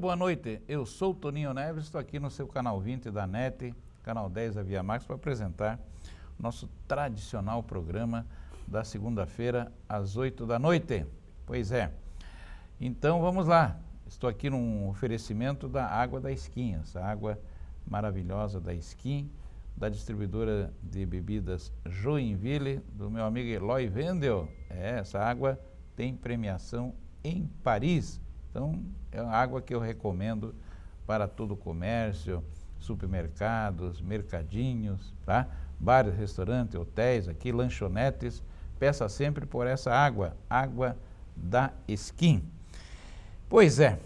boa noite. Eu sou o Toninho Neves, estou aqui no seu canal 20 da NET, canal 10 da Via Max, para apresentar nosso tradicional programa da segunda-feira às 8 da noite. Pois é. Então vamos lá. Estou aqui num oferecimento da água da Skin, essa água maravilhosa da Skin, da distribuidora de bebidas Joinville, do meu amigo Eloy Vendel. Essa água tem premiação em Paris. Então, é uma água que eu recomendo para todo o comércio, supermercados, mercadinhos, tá? Bares, restaurantes, hotéis, aqui, lanchonetes. Peça sempre por essa água, água da Skin. Pois é,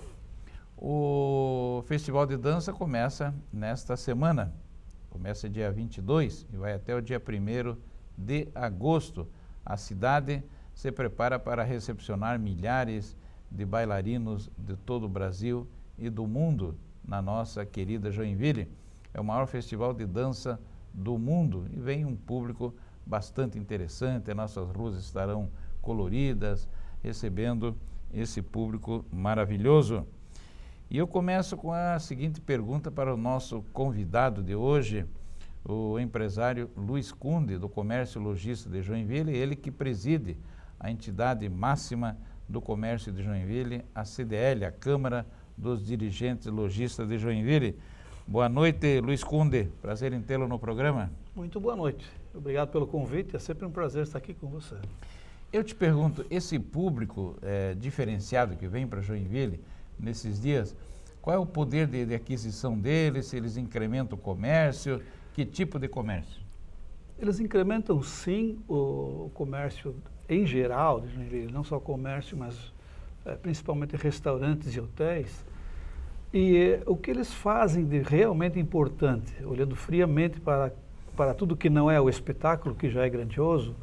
o Festival de Dança começa nesta semana. Começa dia 22 e vai até o dia 1º de agosto. A cidade se prepara para recepcionar milhares de bailarinos de todo o Brasil e do mundo na nossa querida Joinville. É o maior festival de dança do mundo e vem um público bastante interessante. Nossas ruas estarão coloridas, recebendo esse público maravilhoso. E eu começo com a seguinte pergunta para o nosso convidado de hoje, o empresário Luiz Kunde, do Comércio Logista de Joinville, ele que preside a entidade máxima do comércio de Joinville, a CDL, a Câmara dos Dirigentes Lojistas de Joinville. Boa noite, Luiz Kunde. Prazer em tê-lo no programa. Muito boa noite. Obrigado pelo convite. É sempre um prazer estar aqui com você. Eu te pergunto, esse público diferenciado que vem para Joinville nesses dias, qual é o poder de aquisição deles? Se eles incrementam o comércio? Que tipo de comércio? Eles incrementam, sim, o comércio em geral de Joinville, não só o comércio, mas principalmente restaurantes e hotéis. E o que eles fazem de realmente importante, olhando friamente para tudo que não é o espetáculo, que já é grandioso,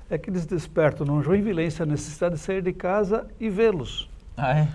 é que eles despertam no joinvilense a necessidade de sair de casa e vê-los. Ah, é?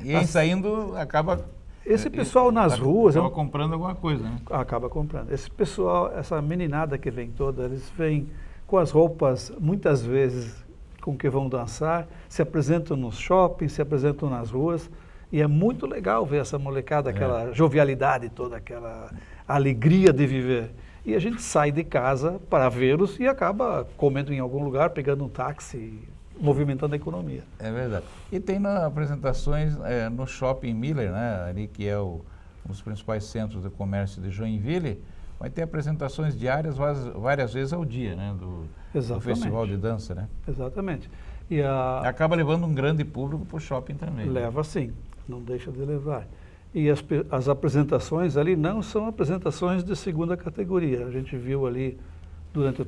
E aí saindo acaba... Esse pessoal nas ruas... Acaba comprando alguma coisa, né? Acaba comprando. Esse pessoal, essa meninada que vem toda, eles vêm com as roupas, muitas vezes, com que vão dançar, se apresentam nos shoppings, se apresentam nas ruas, e é muito legal ver essa molecada, aquela jovialidade toda, aquela alegria de viver. E a gente sai de casa para vê-los e acaba comendo em algum lugar, pegando um táxi, movimentando a economia. É verdade. E tem apresentações no Shopping Miller, né, ali que é um dos principais centros de comércio de Joinville, vai ter apresentações diárias várias vezes ao dia, né, do festival de dança, né? Exatamente. Acaba levando um grande público para o shopping também. Leva sim, não deixa de levar. E as apresentações ali não são apresentações de segunda categoria. A gente viu ali durante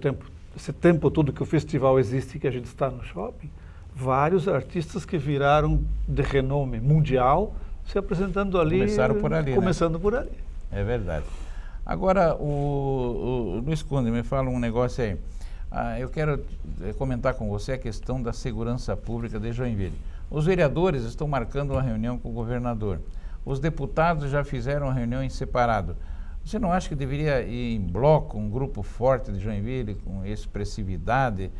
esse tempo todo que o festival existe, que a gente está no shopping, vários artistas que viraram de renome mundial se apresentando ali. Começaram por ali, começando por ali. É verdade. Agora, o Luiz Kunde, me fala um negócio aí. Eu quero comentar com você a questão da segurança pública de Joinville. Os vereadores estão marcando uma reunião com o governador. Os deputados já fizeram uma reunião em separado. Você não acha que deveria ir em bloco, um grupo forte de Joinville, com expressividade,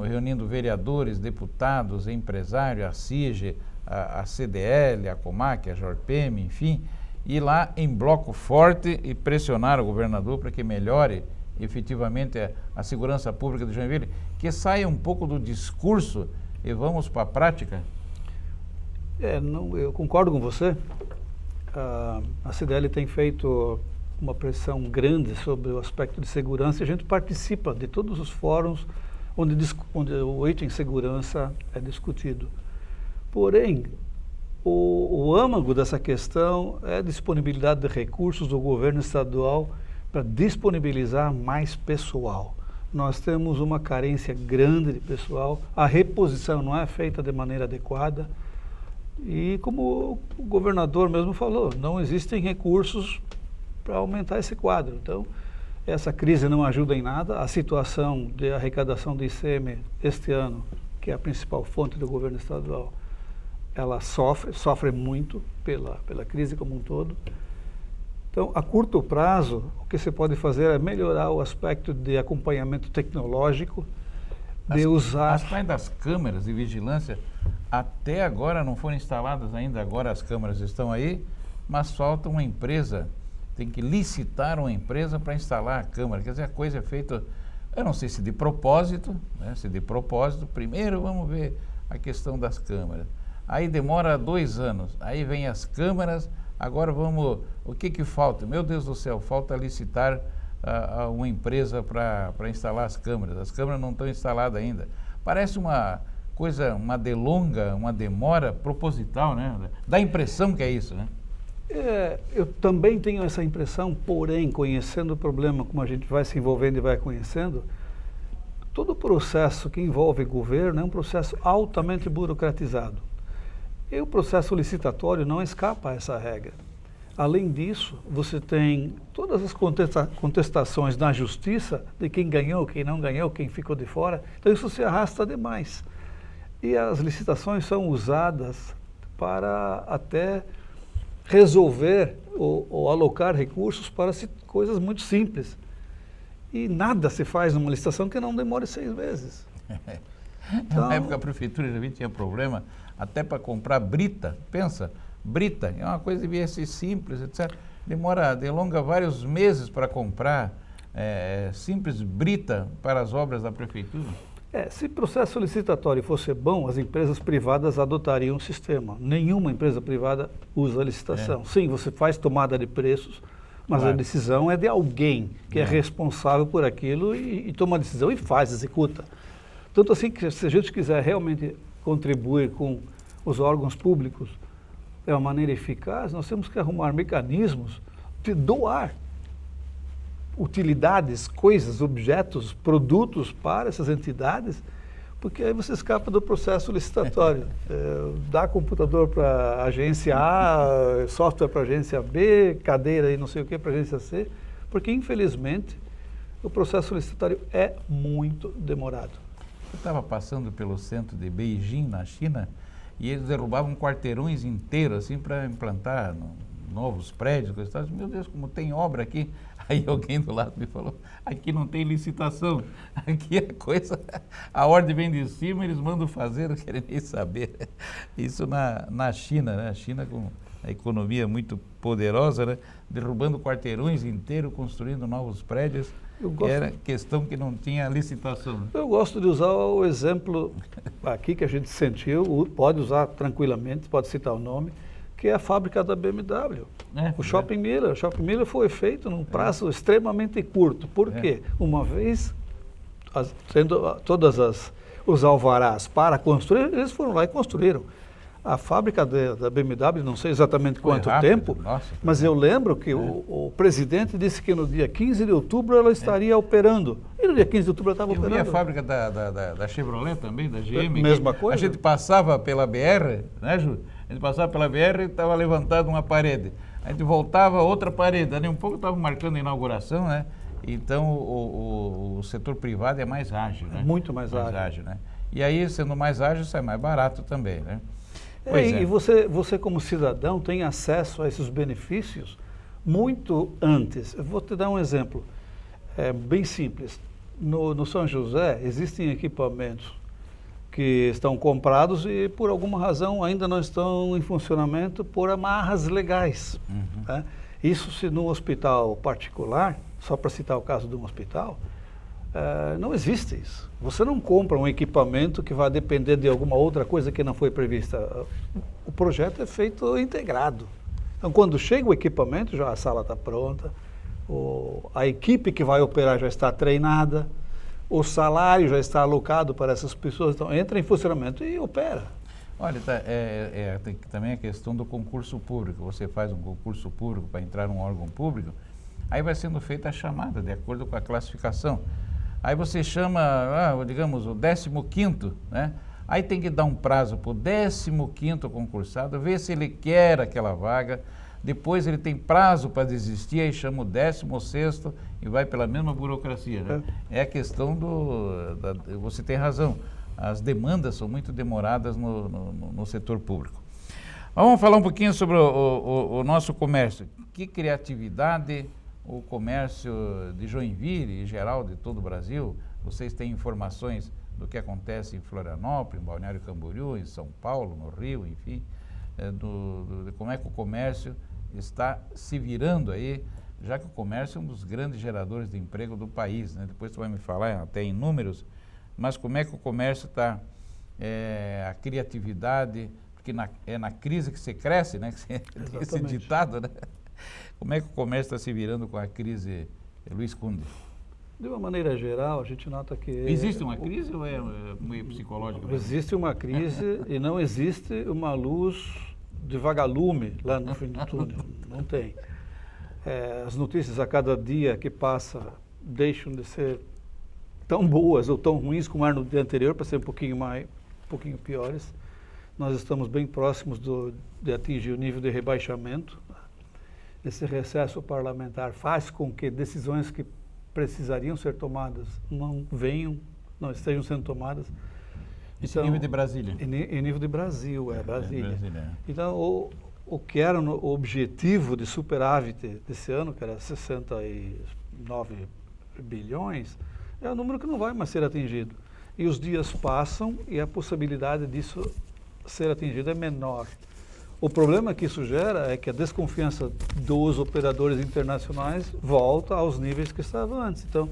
reunindo vereadores, deputados, empresários, a CIG, a CDL, a Comac, a Jorpem, enfim, ir lá em bloco forte e pressionar o governador para que melhore efetivamente a segurança pública de Joinville, que saia um pouco do discurso e vamos para a prática? Eu concordo com você. A CDL tem feito uma pressão grande sobre o aspecto de segurança e a gente participa de todos os fóruns onde o item segurança é discutido. Porém, o âmago dessa questão é a disponibilidade de recursos do governo estadual para disponibilizar mais pessoal. Nós temos uma carência grande de pessoal, a reposição não é feita de maneira adequada e, como o governador mesmo falou, não existem recursos para aumentar esse quadro. Então, essa crise não ajuda em nada. A situação de arrecadação do ICM este ano, que é a principal fonte do governo estadual, ela sofre muito pela crise como um todo. Então, a curto prazo, o que você pode fazer é melhorar o aspecto de acompanhamento tecnológico, de usar... As tais das câmeras de vigilância Até agora não foram instaladas ainda, agora as câmaras estão aí, mas falta uma empresa, tem que licitar uma empresa para instalar a câmara. Quer dizer, a coisa é feita, eu não sei se de propósito, né? Se de propósito, primeiro vamos ver a questão das câmaras. Aí demora 2 anos, aí vem as câmaras, agora vamos, o que falta? Meu Deus do céu, falta licitar uma empresa para instalar as câmaras não estão instaladas ainda. Parece uma coisa, uma delonga, uma demora proposital, né? Dá a impressão que é isso, né? Eu também tenho essa impressão, porém, conhecendo o problema, como a gente vai se envolvendo e vai conhecendo, todo o processo que envolve governo é um processo altamente burocratizado. E o processo licitatório não escapa a essa regra. Além disso, você tem todas as contestações na justiça de quem ganhou, quem não ganhou, quem ficou de fora. Então isso se arrasta demais. E as licitações são usadas para até resolver ou alocar recursos para coisas muito simples. E nada se faz numa licitação que não demore 6 meses. Então, na época a prefeitura já tinha problema até para comprar brita, pensa, brita, é uma coisa que devia ser simples, etc. Delonga vários meses para comprar simples brita para as obras da prefeitura. Se o processo licitatório fosse bom, as empresas privadas adotariam um sistema. Nenhuma empresa privada usa a licitação. Sim, você faz tomada de preços, mas claro, a decisão é de alguém que é responsável por aquilo e toma a decisão e faz, executa. Tanto assim que se a gente quiser realmente contribuir com os órgãos públicos de uma maneira eficaz, nós temos que arrumar mecanismos de doar utilidades, coisas, objetos, produtos para essas entidades, porque aí você escapa do processo licitatório. Dá computador para a agência A, software para a agência B, cadeira e não sei o que para a agência C, porque infelizmente o processo licitatório é muito demorado. Eu estava passando pelo centro de Beijing, na China, e eles derrubavam quarteirões inteiros assim para implantar novos prédios. Meu Deus, como tem obra aqui. Aí alguém do lado me falou, aqui não tem licitação, aqui a coisa, a ordem vem de cima, eles mandam fazer, não querem nem saber. Isso na China, né? A China com a economia muito poderosa, né? Derrubando quarteirões inteiros, construindo novos prédios, era questão que não tinha licitação. Né? Eu gosto de usar o exemplo aqui que a gente sentiu, pode usar tranquilamente, pode citar o nome, que é a fábrica da BMW. O Shopping Miller. O Shopping Miller foi feito num prazo extremamente curto. Por quê? Uma vez, tendo os alvarás para construir, eles foram lá e construíram. A fábrica da BMW, não sei exatamente quanto tempo, mas eu lembro que o presidente disse que no dia 15 de outubro ela estaria operando. E no dia 15 de outubro ela estava operando. Eu vi a fábrica da Chevrolet também, da GM. Mesma coisa. A gente passava pela BR, né, Ju? A gente passava pela BR e estava levantada uma parede. A gente voltava outra parede. Ali um pouco estava marcando a inauguração, né? Então o setor privado é mais ágil, né? Muito mais ágil. Né? E aí, sendo mais ágil, sai mais barato também, né? E você como cidadão tem acesso a esses benefícios muito antes. Eu vou te dar um exemplo bem simples. No São José existem equipamentos que estão comprados e por alguma razão ainda não estão em funcionamento por amarras legais. Né? Isso se no hospital particular, só para citar o caso de um hospital, não existe isso. Você não compra um equipamento que vai depender de alguma outra coisa que não foi prevista. O projeto é feito integrado. Então, quando chega o equipamento, já a sala está pronta, a equipe que vai operar já está treinada, o salário já está alocado para essas pessoas, então entra em funcionamento e opera. Olha, tem também a questão do concurso público. Você faz um concurso público para entrar num órgão público, aí vai sendo feita a chamada de acordo com a classificação. Aí você chama, digamos, o 15º, né? Aí tem que dar um prazo para o 15º concursado, ver se ele quer aquela vaga, depois ele tem prazo para desistir, aí chama o 16º e vai pela mesma burocracia. Né? É a questão você tem razão, as demandas são muito demoradas no setor público. Vamos falar um pouquinho sobre o nosso comércio. Que criatividade o comércio de Joinville, em geral, de todo o Brasil, vocês têm informações do que acontece em Florianópolis, em Balneário Camboriú, em São Paulo, no Rio, enfim, de como é que o comércio está se virando aí, já que o comércio é um dos grandes geradores de emprego do país, né? Depois tu vai me falar até em números, mas como é que o comércio está, a criatividade, porque é na crise que se cresce, né? Esse ditado, né? Como é que o comércio está se virando com a crise, Luiz Kunde? De uma maneira geral, a gente nota que... Existe uma crise ou é meio psicológico? Existe uma crise e não existe uma luz de vagalume lá no fim do túnel. Não tem. As notícias a cada dia que passa deixam de ser tão boas ou tão ruins como eram no dia anterior, para ser um pouquinho piores. Nós estamos bem próximos de atingir o nível de rebaixamento. Esse recesso parlamentar faz com que decisões que precisariam ser tomadas não estejam sendo tomadas. Esse nível de Brasília? Em nível de Brasil, Brasília. Brasília. Então, o que era o objetivo de superávit desse ano, que era 69 bilhões, é um número que não vai mais ser atingido. E os dias passam e a possibilidade disso ser atingido é menor. O problema que isso gera é que a desconfiança dos operadores internacionais volta aos níveis que estavam antes. Então,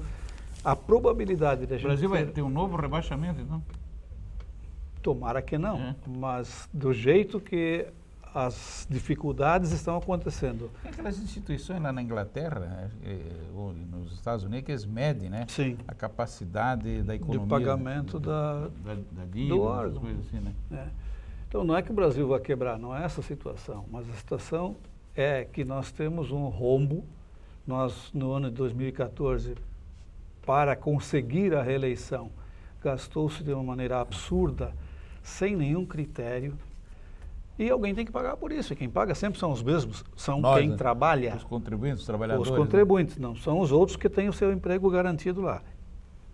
a probabilidade da gente... O Brasil vai ter um novo rebaixamento, então? Tomara que não, mas do jeito que as dificuldades estão acontecendo. Tem aquelas instituições lá na Inglaterra, ou nos Estados Unidos, que eles medem, né? Sim. A capacidade da economia. De pagamento da dívida, do órgão. essas coisas assim, né? Então, não é que o Brasil vai quebrar, não é essa a situação, mas a situação é que nós temos um rombo. Nós, no ano de 2014, para conseguir a reeleição, gastou-se de uma maneira absurda, sem nenhum critério, e alguém tem que pagar por isso, e quem paga sempre são os mesmos, são Nós, quem né? trabalha. Os contribuintes, os trabalhadores. Os contribuintes, não são os outros que têm o seu emprego garantido lá.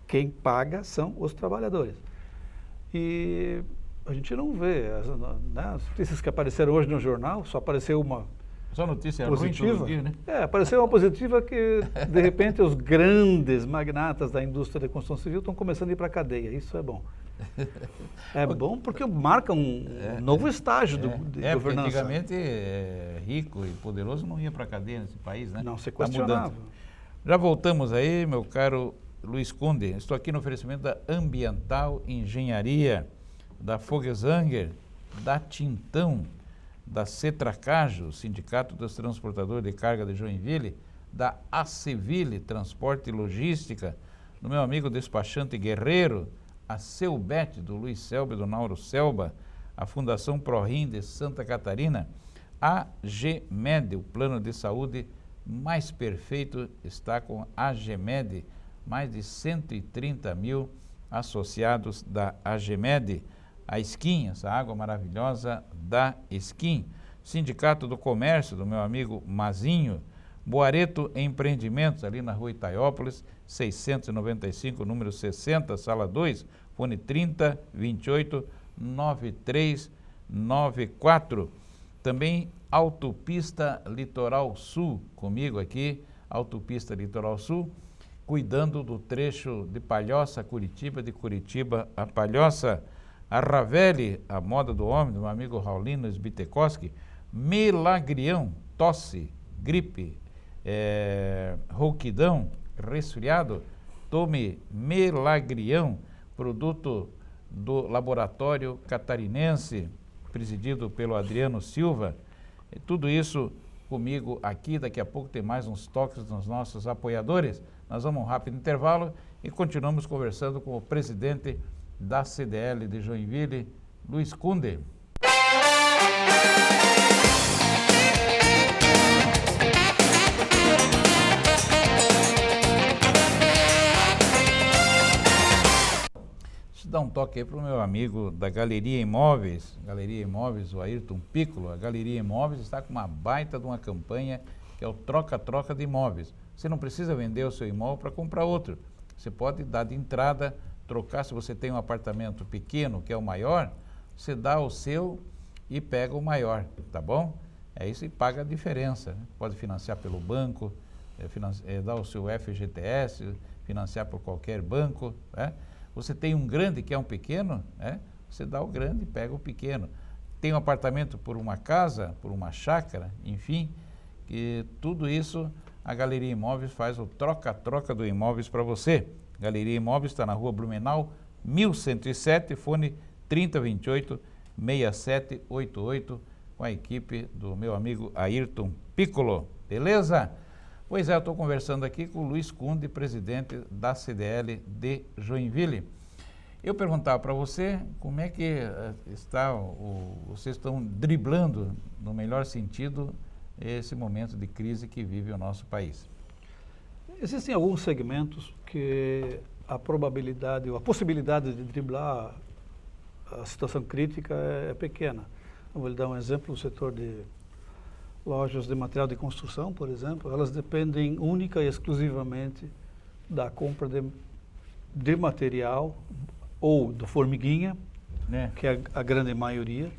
Quem paga são os trabalhadores. E a gente não vê, as notícias que apareceram hoje no jornal, só apareceu uma só notícia positiva. Ruim todo dia, né? Apareceu uma positiva que, de repente, os grandes magnatas da indústria da construção civil estão começando a ir para a cadeia. Isso é bom. É bom porque marca um novo estágio de governança. Porque antigamente rico e poderoso não ia para a cadeia nesse país, né? Não se questionava. Já voltamos aí, meu caro Luiz Kunde. Estou aqui no oferecimento da Ambiental Engenharia, da Vogelsanger, da Tintão, da Cetracajo, Sindicato dos Transportadores de Carga de Joinville, da Aceville, Transporte e Logística, do meu amigo despachante Guerreiro, a Selbet, do Luiz Selba e do Nauro Selba, a Fundação ProRim de Santa Catarina, a AGMed, o plano de saúde mais perfeito está com a AGMed, mais de 130 mil associados da AGMed, a Skin, essa água maravilhosa da Skin, Sindicato do Comércio, do meu amigo Mazinho, Boareto Empreendimentos, ali na rua Itaiópolis, 695, número 60, sala 2, fone 30 28 9394. Também Autopista Litoral Sul, comigo aqui, Autopista Litoral Sul, cuidando do trecho de Palhoça a Curitiba, de Curitiba a Palhoça. A Ravelli, a moda do homem, do meu amigo Raulino Sbitekoski, Melagrião, tosse, gripe, rouquidão, resfriado, tome Melagrião, produto do laboratório catarinense, presidido pelo Adriano Silva. E tudo isso comigo aqui, daqui a pouco tem mais uns toques dos nossos apoiadores. Nós vamos a um rápido intervalo e continuamos conversando com o presidente da CDL de Joinville, Luiz Kunde. Deixa eu dar um toque aí para o meu amigo da Galeria Imóveis, o Ayrton Piccolo. A Galeria Imóveis está com uma baita de uma campanha que é o troca-troca de imóveis. Você não precisa vender o seu imóvel para comprar outro. Você pode dar de entrada, trocar. Se você tem um apartamento pequeno, que é o maior, você dá o seu e pega o maior, tá bom? É isso, e paga a diferença, né? Pode financiar pelo banco, dar o seu FGTS, financiar por qualquer banco, né? Você tem um grande que é um pequeno, você dá o grande e pega o pequeno. Tem um apartamento por uma casa, por uma chácara, enfim, que tudo isso a Galeria Imóveis faz o troca-troca do imóveis para você. Galeria Imóveis está na rua Blumenau, 1107, fone 3028-6788, com a equipe do meu amigo Ayrton Piccolo, beleza? Pois é, eu estou conversando aqui com o Luiz Kunde, presidente da CDL de Joinville. Eu perguntava para você como é que vocês estão driblando, no melhor sentido, esse momento de crise que vive o nosso país. Existem alguns segmentos que a probabilidade ou a possibilidade de driblar a situação crítica é pequena. Eu vou lhe dar um exemplo, o setor de lojas de material de construção, por exemplo, elas dependem única e exclusivamente da compra de material ou do formiguinha, que é a grande maioria,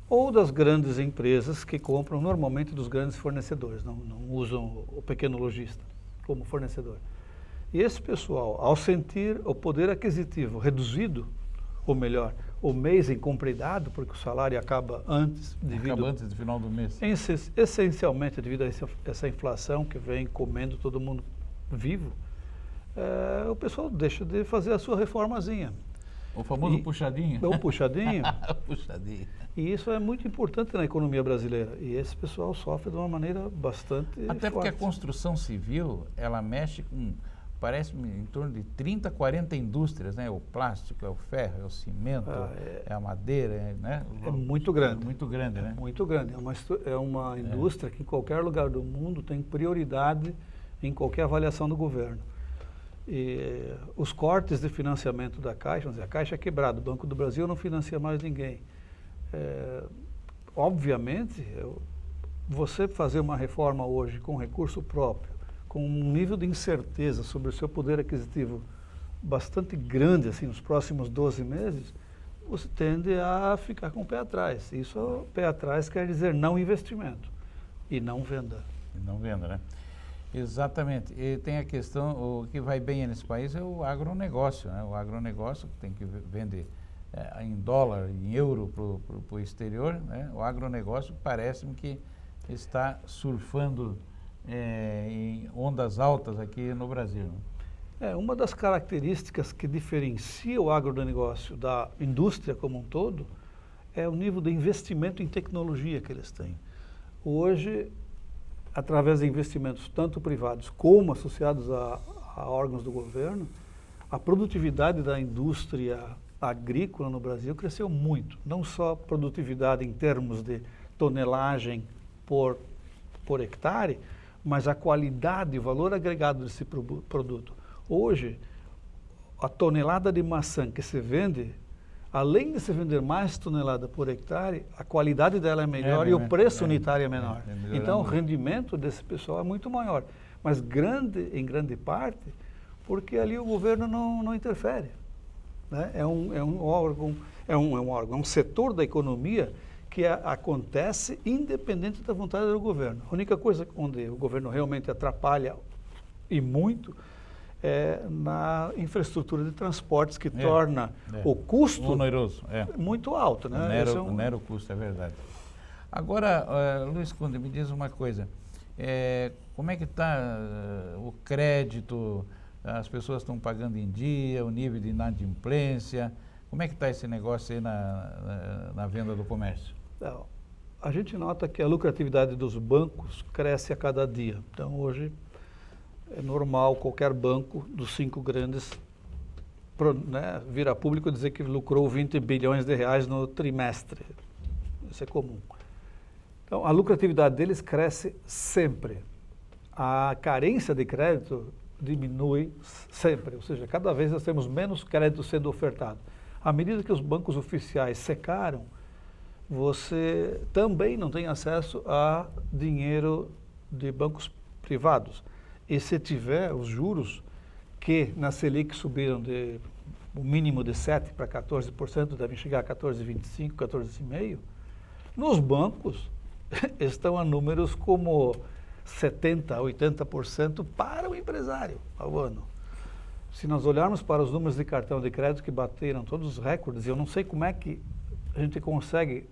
ou das grandes empresas que compram normalmente dos grandes fornecedores, não usam o pequeno lojista como fornecedor. E esse pessoal, ao sentir o poder aquisitivo reduzido, ou melhor, o mês incompridado, porque o salário acaba antes do final do mês. Essencialmente devido a essa inflação que vem comendo todo mundo vivo, o pessoal deixa de fazer a sua reformazinha. O famoso puxadinho. O puxadinho. Puxadinho. E isso é muito importante na economia brasileira. E esse pessoal sofre de uma maneira bastante Até forte. porque a construção civil, ela mexe com, parece-me, em torno de 30, 40 indústrias, né? O plástico, é o ferro, é o cimento, é a madeira, né? É muito grande. É muito grande, né? Muito grande. É uma indústria que em qualquer lugar do mundo tem prioridade em qualquer avaliação do governo. E os cortes de financiamento da Caixa, vamos dizer, a Caixa é quebrada, o Banco do Brasil não financia mais ninguém. Obviamente, você fazer uma reforma hoje com recurso próprio, com um nível de incerteza sobre o seu poder aquisitivo bastante grande, assim, nos próximos 12 meses, você tende a ficar com o pé atrás. Isso, pé atrás, quer dizer não investimento e não venda. E não venda, né? Exatamente. E tem a questão, o que vai bem nesse país é o agronegócio, né? O agronegócio tem que vender em dólar, em euro para o exterior, né? O agronegócio parece-me que está surfando em ondas altas aqui no Brasil. Uma das características que diferencia o agronegócio da indústria como um todo é o nível de investimento em tecnologia que eles têm. Hoje, através de investimentos tanto privados como associados a órgãos do governo, a produtividade da indústria agrícola no Brasil cresceu muito. Não só produtividade em termos de tonelagem por hectare, mas a qualidade e o valor agregado desse produto. Hoje, a tonelada de maçã que se vende, além de se vender mais tonelada por hectare, a qualidade dela é melhor e o preço unitário é menor. Então, o rendimento desse pessoal é muito maior. Mas em grande parte, porque ali o governo não interfere. Né? É um setor da economia que acontece independente da vontade do governo. A única coisa onde o governo realmente atrapalha e muito é na infraestrutura de transportes que torna o custo oneroso, muito alto. Né? Onera o custo, é verdade. Agora, Luiz Kunde, me diz uma coisa. Como é que está o crédito? As pessoas estão pagando em dia, o nível de inadimplência? Como é que está esse negócio aí na venda do comércio? A gente nota que a lucratividade dos bancos cresce a cada dia. Então, hoje, é normal qualquer banco dos 5 grandes vir a público dizer que lucrou 20 bilhões de reais no trimestre. Isso é comum. Então, a lucratividade deles cresce sempre. A carência de crédito diminui sempre, ou seja, cada vez nós temos menos crédito sendo ofertado. À medida que os bancos oficiais secaram, você também não tem acesso a dinheiro de bancos privados. E se tiver os juros, que na Selic subiram o mínimo de 7% para 14%, devem chegar a 14,25%, 14,5%, nos bancos estão a números como 70%, 80% para o empresário ao ano. se nós olharmos para os números de cartão de crédito que bateram todos os recordes, eu não sei como é que a gente consegue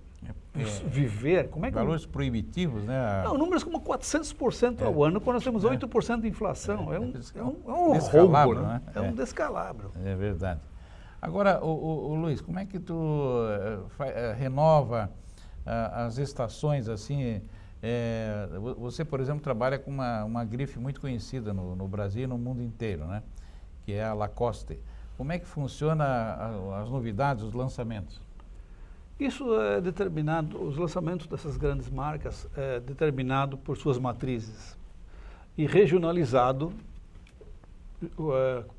viver. Como é que valores proibitivos, né? Não, números como 400% ao ano, quando nós temos 8% de inflação. É um descalabro, roubo, né? É um descalabro. É verdade. Agora, o Luiz, como é que tu renova as estações assim? Você, por exemplo, trabalha com uma grife muito conhecida no Brasil e no mundo inteiro, né? Que é a Lacoste. Como é que funciona as novidades, os lançamentos? Isso é determinado, os lançamentos dessas grandes marcas é determinado por suas matrizes e regionalizado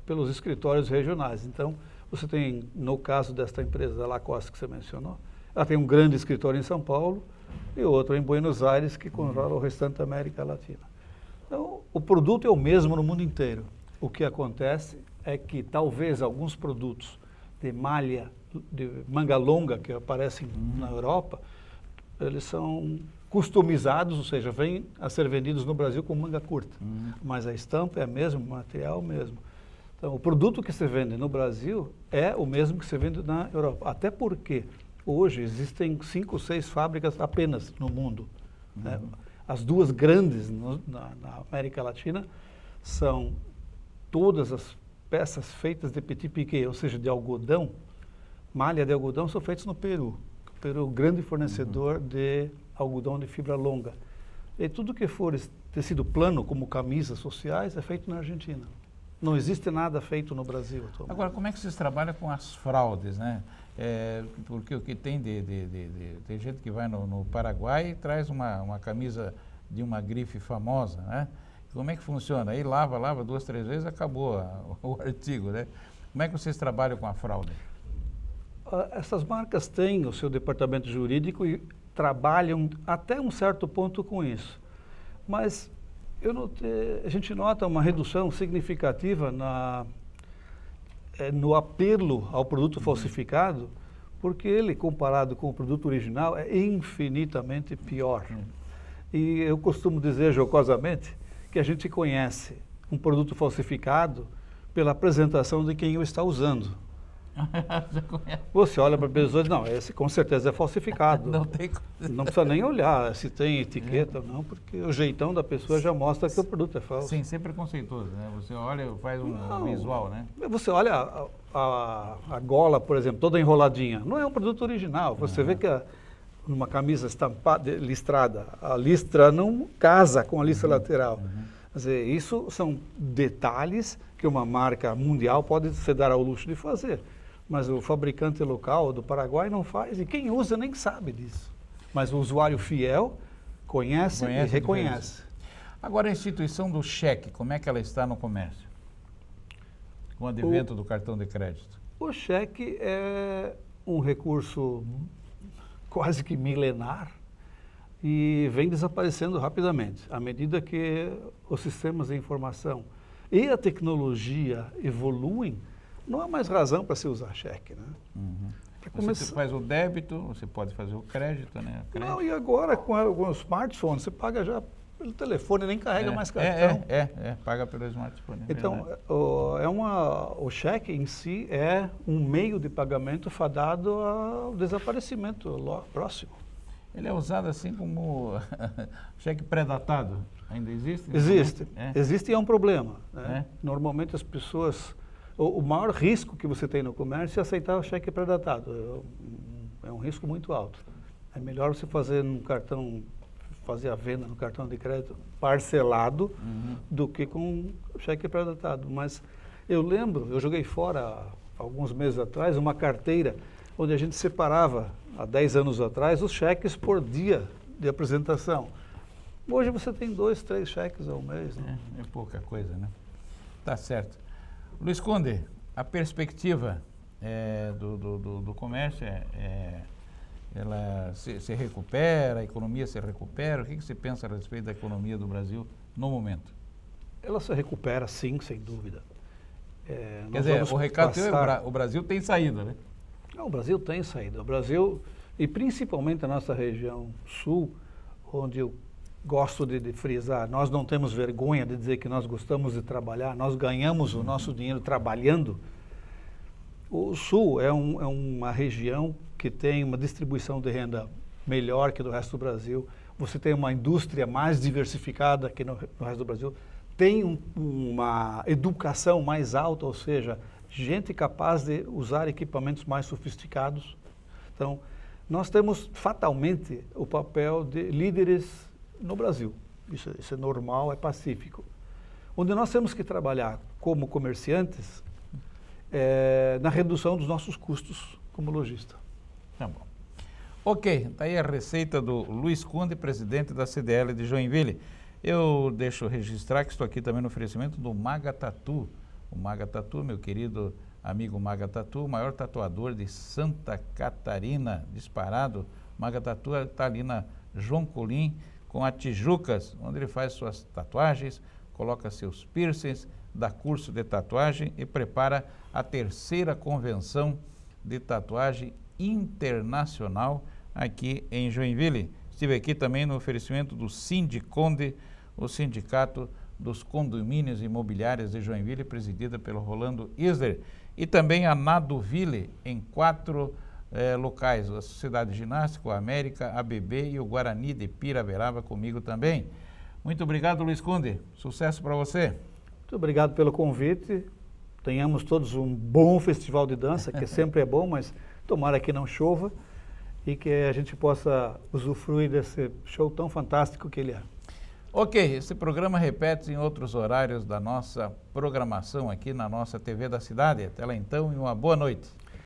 pelos escritórios regionais. Então, você tem, no caso desta empresa, da Lacoste que você mencionou, ela tem um grande escritório em São Paulo e outro em Buenos Aires, que controla o restante da América Latina. Então, o produto é o mesmo no mundo inteiro. O que acontece é que talvez alguns produtos de malha, de manga longa, que aparecem na Europa, eles são customizados, ou seja, vêm a ser vendidos no Brasil com manga curta. Mas a estampa é a mesma, o material é o mesmo. Então, o produto que se vende no Brasil é o mesmo que se vende na Europa. Até porque hoje existem 5 ou 6 fábricas apenas no mundo. Né? As duas grandes na América Latina são todas as peças feitas de petit piqué, ou seja, de algodão, malha de algodão, são feitas no Peru. O Peru é o grande fornecedor de algodão de fibra longa. E tudo que for tecido plano, como camisas sociais, é feito na Argentina. Não existe nada feito no Brasil atualmente. Agora, como é que vocês trabalham com as fraudes, né? Porque o que tem tem gente que vai no Paraguai e traz uma camisa de uma grife famosa, né? Como é que funciona? Aí lava 2, 3 vezes, acabou o artigo, né? Como é que vocês trabalham com a fraude? Essas marcas têm o seu departamento jurídico e trabalham até um certo ponto com isso. Mas a gente nota uma redução significativa no apelo ao produto falsificado, porque ele, comparado com o produto original, é infinitamente pior. E eu costumo dizer jocosamente que a gente conhece um produto falsificado pela apresentação de quem o está usando. Você olha para a pessoa e diz, não, esse com certeza é falsificado. Não precisa nem olhar se tem etiqueta ou não, porque o jeitão da pessoa já mostra que o produto é falso. Sim, sempre preconceituoso, né? Você olha, faz um visual, né? Você olha a gola, por exemplo, toda enroladinha, não é um produto original. Você vê que numa camisa estampada, listrada, a listra não casa com a listra lateral. Quer dizer, isso são detalhes que uma marca mundial pode se dar ao luxo de fazer. Mas o fabricante local do Paraguai não faz, e quem usa nem sabe disso. Mas o usuário fiel conhece e reconhece. Agora, a instituição do cheque, como é que ela está no comércio? Com o advento do cartão de crédito. O cheque é um recurso quase que milenar e vem desaparecendo rapidamente. À medida que os sistemas de informação e a tecnologia evoluem, não há mais razão para se usar cheque, né? Você faz o débito, você pode fazer o crédito, né? Não, e agora com o smartphone, você paga já pelo telefone, nem carrega mais cartão. Paga pelo smartphone. Então, o cheque em si é um meio de pagamento fadado ao desaparecimento próximo. Ele é usado assim como cheque pré-datado. Ainda existe? Existe. Existe e é um problema. Né? Normalmente as pessoas... O maior risco que você tem no comércio é aceitar o cheque pré-datado. É um risco muito alto. É melhor você fazer a venda no cartão de crédito parcelado do que com cheque pré-datado. Mas eu joguei fora, alguns meses atrás, uma carteira onde a gente separava, há 10 anos atrás, os cheques por dia de apresentação. Hoje você tem 2, 3 cheques ao mês. Né? É pouca coisa, né? Tá certo. Luiz Conde, a perspectiva do comércio ela se recupera, a economia se recupera? O que você pensa a respeito da economia do Brasil no momento? Ela se recupera, sim, sem dúvida. Quer dizer, o recado é o Brasil tem saída, né? Não, o Brasil tem saída. O Brasil, e principalmente a nossa região sul, onde gosto de frisar, nós não temos vergonha de dizer que nós gostamos de trabalhar, nós ganhamos o nosso dinheiro trabalhando. O Sul é uma região que tem uma distribuição de renda melhor que do resto do Brasil. Você tem uma indústria mais diversificada que no resto do Brasil. Tem uma educação mais alta, ou seja, gente capaz de usar equipamentos mais sofisticados. Então, nós temos fatalmente o papel de líderes no Brasil. Isso é normal, é pacífico. Onde nós temos que trabalhar como comerciantes na redução dos nossos custos como lojista. Tá bom. Ok, está aí a receita do Luiz Conde, presidente da CDL de Joinville. Eu deixo registrar que estou aqui também no oferecimento do Maga Tatu. O Maga Tatu, meu querido amigo Maga Tatu, o maior tatuador de Santa Catarina, disparado. Maga Tatu está ali na João Colim, com a Tijucas, onde ele faz suas tatuagens, coloca seus piercings, dá curso de tatuagem e prepara a 3ª convenção de tatuagem internacional aqui em Joinville. Estive aqui também no oferecimento do Sindiconde, o Sindicato dos Condomínios Imobiliários de Joinville, presidida pelo Rolando Isler, e também a Naduville, em 4 locais, a Sociedade Ginástica, a América, a ABB e o Guarani de Piraberaba comigo também. Muito obrigado, Luiz Conde. Sucesso para você. Muito obrigado pelo convite. Tenhamos todos um bom festival de dança, que sempre é bom, mas tomara que não chova e que a gente possa usufruir desse show tão fantástico que ele é. Ok, esse programa repete em outros horários da nossa programação aqui na nossa TV da cidade. Até lá então e uma boa noite.